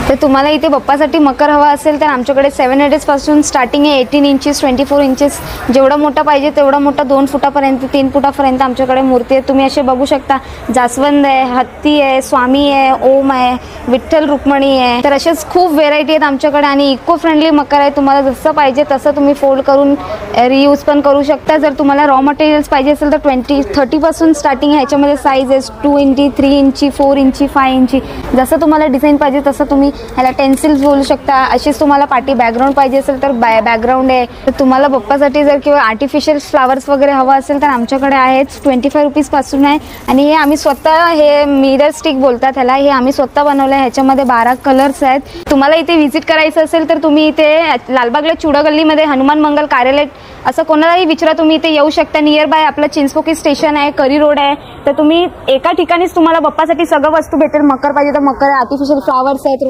तर तुम्हाला इथे बाप्पासाठी मकर हवा असेल तर आमच्याकडे 7 इंचेसपासून स्टार्टिंग आहे. 18 इंचेस, 24 इंचेस, जेवढा मोठा पाहिजे तेवढा मोठा, 2 फुटापर्यंत, 3 फुटापर्यंत आमच्याकडे मूर्ती आहे. तुम्ही असे बघू शकता, जास्वंद आहे, हत्ती आहे, स्वामी आहे, ओम आहे, विठ्ठल रुक्मिणी आहे. तर असेच खूप व्हेरायटी आहेत आमच्याकडे आणि इको फ्रेंडली मकर आहे. तुम्हाला जसं पाहिजे तसं तुम्ही फोल्ड करून रियूज पण करू शकता. जर तुम्हाला रॉ मटेरियल्स पाहिजे असेल तर 30 पासून स्टार्टिंग आहे. ह्याच्यामध्ये साईज आहे 2 इंची, 3 इंची, 4 इंची, 5 इंची. जसं तुम्हाला डिझाईन पाहिजे तसं तुम्ही ह्याला टेन्सिल्स बोलू शकता. अशीच तुम्हाला पाठी बॅकग्राऊंड पाहिजे असेल तर बॅकग्राऊंड आहे. तर तुम्हाला बाप्पासाठी जर किंवा आर्टिफिशियल फ्लावर्स वगैरे हवं असेल तर आमच्याकडे आहेत. 25 रुपीजपासून आहे. आणि हे आम्ही स्वतः, हे मिरर स्टिक बोलतात ह्याला, हे आम्ही स्वतः बनवलं आहे. ह्याच्यामध्ये 12 कलर्स आहेत. तुम्हाला इथे व्हिजिट करायचं असेल तर तुम्ही इथे लालबागला चुडा गल्लीमध्ये हनुमान मंगल कार्यालय असं कोणालाही विचारा, तुम्ही इथे येऊ शकता. नियर बाय आपलं चिंचपोकी स्टेशन आहे, करी रोड आहे. तर तुम्ही एका ठिकाणीच तुम्हाला बाप्पासाठी सगळं वस्तू भेटेल. मकर पाहिजे तर मकर, आर्टिफिशियल फ्लावर्स आहेत,